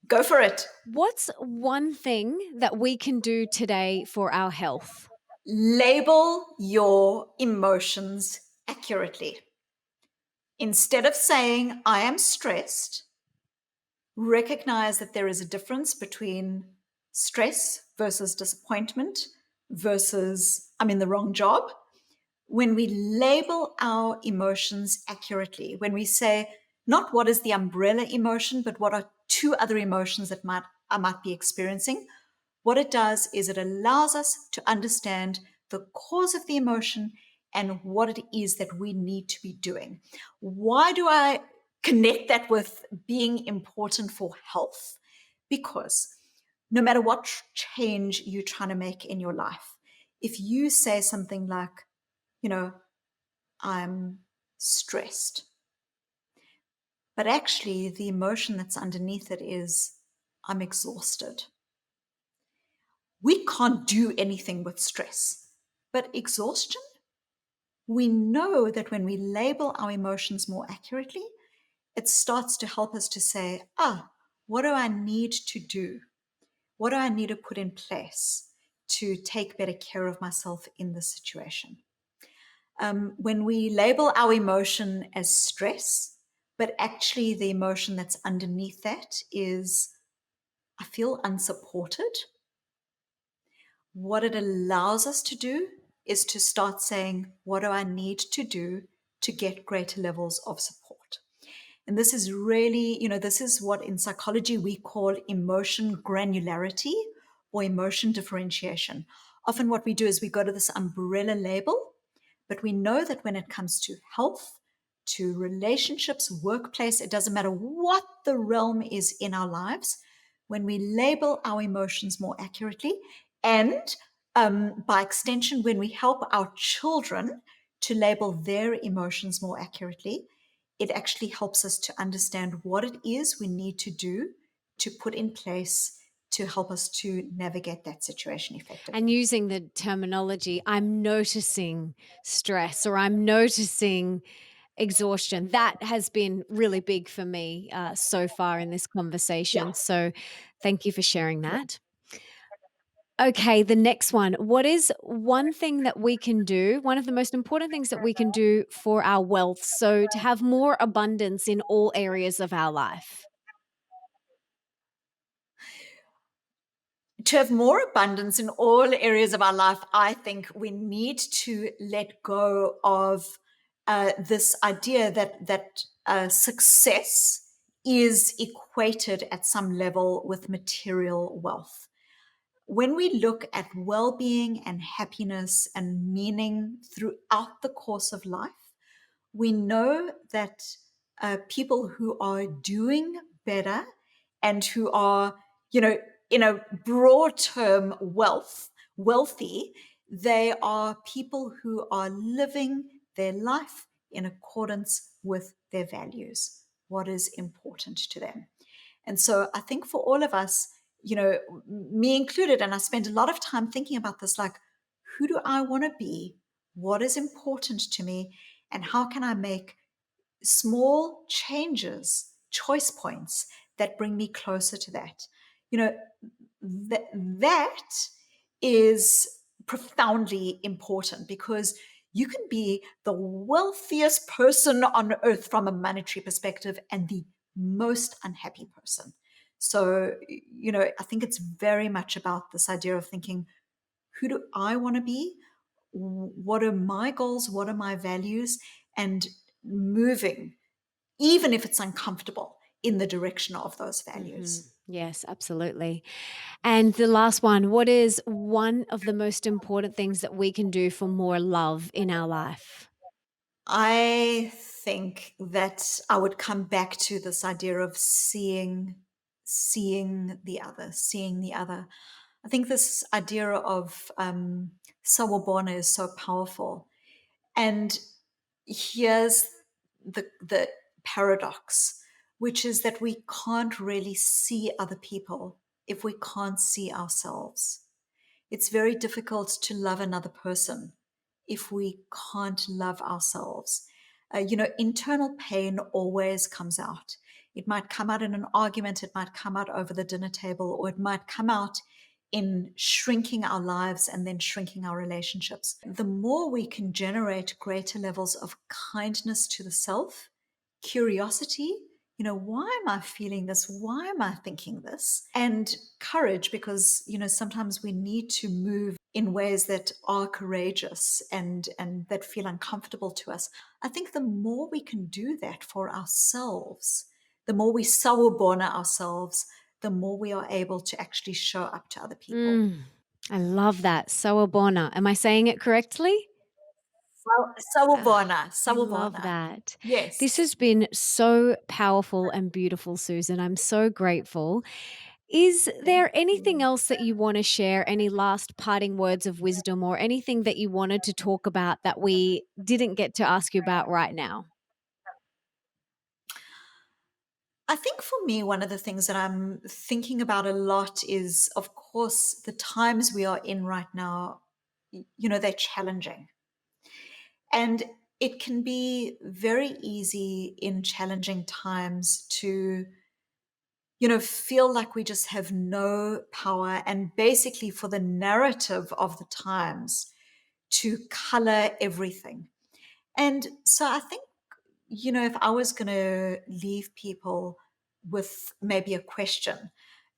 Go for it.
What's one thing that we can do today for our health?
Label your emotions accurately. Instead of saying, I am stressed, recognize that there is a difference between stress versus disappointment versus I'm in the wrong job. When we label our emotions accurately, when we say, not what is the umbrella emotion, but what are 2 other emotions that I might be experiencing, what it does is it allows us to understand the cause of the emotion and what it is that we need to be doing. Why do I connect that with being important for health? Because no matter what change you're trying to make in your life, if you say something like, I'm stressed, but actually the emotion that's underneath it is, I'm exhausted. We can't do anything with stress, but exhaustion, we know that when we label our emotions more accurately, it starts to help us to say, what do I need to do? What do I need to put in place to take better care of myself in this situation? When we label our emotion as stress, but actually the emotion that's underneath that is, I feel unsupported. What it allows us to do is to start saying, what do I need to do to get greater levels of support? And this is really, this is what in psychology we call emotion granularity or emotion differentiation. Often what we do is we go to this umbrella label, but we know that when it comes to health, to relationships, workplace, it doesn't matter what the realm is in our lives, when we label our emotions more accurately, and by extension, when we help our children to label their emotions more accurately, it actually helps us to understand what it is we need to do to put in place to help us to navigate that situation
And
effectively.
using the terminology, I'm noticing stress or I'm noticing exhaustion. That has been really big for me so far in this
Yeah,
conversation. So thank you for sharing
yeah.
that. Okay, the next one. What is one thing that we can do, one of the most important things that we can do for our wealth? So to have more abundance in all areas of our life?
To have more abundance in all areas of our life, I think we need to let go of this idea that success is equated at some level with material wealth. When we look at well-being and happiness and meaning throughout the course of life, we know that people who are doing better and who are, you know, in a broad term, wealthy, they are people who are living their life in accordance with their values, what is important to them. And so I think for all of us, me included, and I spend a lot of time thinking about this, like, who do I want to be? What is important to me? And how can I make small changes, choice points that bring me closer to that? You know, that is profoundly important because you can be the wealthiest person on earth from a monetary perspective and the most unhappy person. So, I think it's very much about this idea of thinking, who do I want to be? What are my goals? What are my values? And moving, even if it's uncomfortable, in the direction of those
Hmm.
values.
Yes, absolutely. And the last one, what is one of the most important things that we can do for more love in our life?
I think that I would come back to this idea of seeing the other, seeing the other. I think this idea of sawubona is so powerful. And here's the paradox, which is that we can't really see other people if we can't see ourselves. It's very difficult to love another person if we can't love ourselves. Internal pain always comes out. It might come out in an argument, it might come out over the dinner table, or it might come out in shrinking our lives and then shrinking our relationships. The more we can generate greater levels of kindness to the self, curiosity, why am I feeling this? Why am I thinking this? And courage, because, sometimes we need to move in ways that are courageous and that feel uncomfortable to us. I think the more we can do that for ourselves, the more we sawubona ourselves, the more we are able to actually show up to other people.
Mm, I love that. Sawabona. Am I saying it correctly? Ah,
Sawubona,
I love
sawubona.
that. This
Yes.
has been so powerful and beautiful, Susan. I'm so grateful. Is
Thank
there anything
you.
else that you want to share? Any last parting words of wisdom or anything that you wanted to talk about that we didn't get to ask you about right now?
I think for me, one of the things that I'm thinking about a lot is, of course, the times we are in right now, they're challenging. And it can be very easy in challenging times to, feel like we just have no power and basically for the narrative of the times to color everything. And so I think, if I was going to leave people with maybe a question,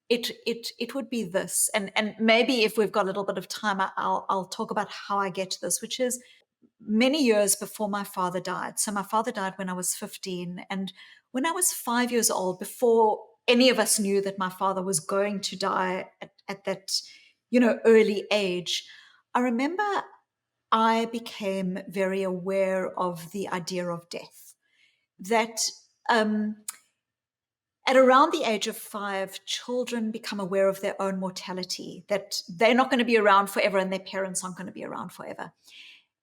it would be this, and maybe if we've got a little bit of time, I'll talk about how I get to this, which is many years before my father died. So my father died when I was 15, and when I was 5 years old, before any of us knew that my father was going to die at that early age, I remember I became very aware of the idea of death. That um, at around the age of 5, children become aware of their own mortality, that they're not going to be around forever and their parents aren't going to be around forever.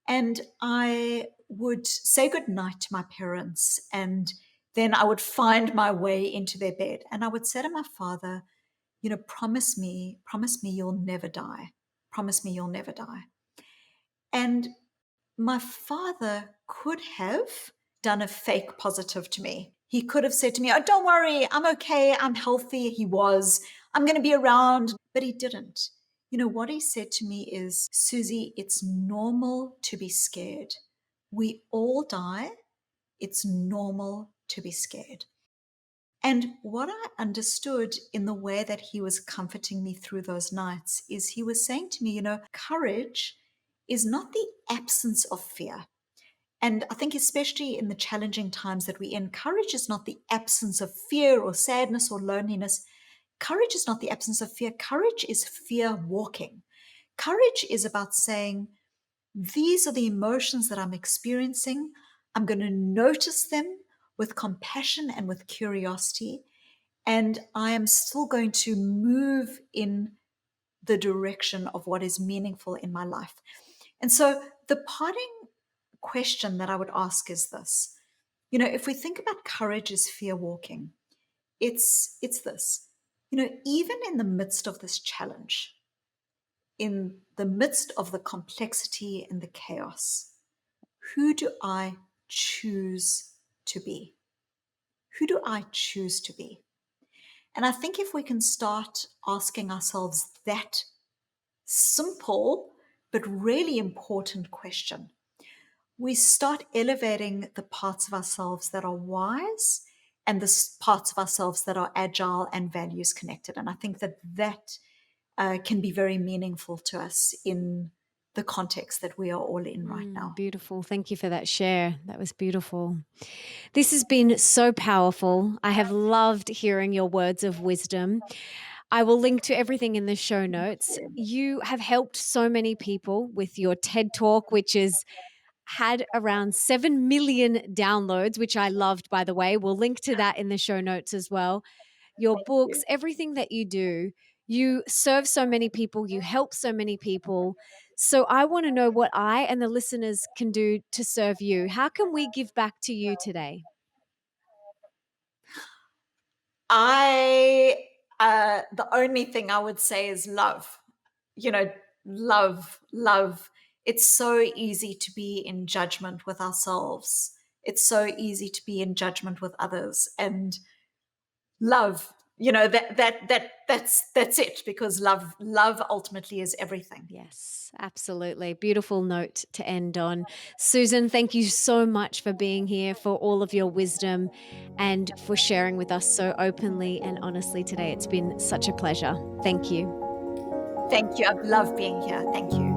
And I would say goodnight to my parents, and then I would find my way into their bed. And I would say to my father, promise me you'll never die. Promise me you'll never die. And my father could have done a fake positive to me. He could have said to me, "Oh, don't worry, I'm okay, I'm healthy." He was, "I'm going to be around." But he didn't. What he said to me is, Susie, it's normal to be scared. We all die. It's normal to be scared. And what I understood in the way that he was comforting me through those nights is he was saying to me, courage is not the absence of fear. And I think, especially in the challenging times that we're in, courage is not the absence of fear or sadness or loneliness. Courage is not the absence of fear. Courage is fear walking. Courage is about saying, these are the emotions that I'm experiencing. I'm going to notice them with compassion and with curiosity. And I am still going to move in the direction of what is meaningful in my life. And so the parting question that I would ask is this. If we think about courage as fear walking, it's this. Even in the midst of this challenge, in the midst of the complexity and the chaos, who do I choose to be? Who do I choose to be? And I think if we can start asking ourselves that simple but really important question, we start elevating the parts of ourselves that are wise and the parts of ourselves that are agile and values connected. And I think that can be very meaningful to us in the context that we are all in right now.
Beautiful. Thank you for that share. That was beautiful. This has been so powerful. I have loved hearing your words of wisdom. I will link to everything in the show notes. You have helped so many people with your TED Talk, which has had around 7 million downloads, which I loved, by the way. We'll link to that in the show notes as well. Your
Thank
books,
you.
everything that you do, you serve so many people, you help so many people. So I want to know what I and the listeners can do to serve you. How can we give back to you today?
The only thing I would say is love. Love, love. It's so easy to be in judgment with ourselves. It's so easy to be in judgment with others. And love, that's it, because love ultimately is everything.
Yes, absolutely. Beautiful note to end on. Susan, thank you so much for being here, for all of your wisdom, and for sharing with us so openly and honestly today. It's been such a pleasure. Thank you.
Thank you. I've loved being here. Thank you.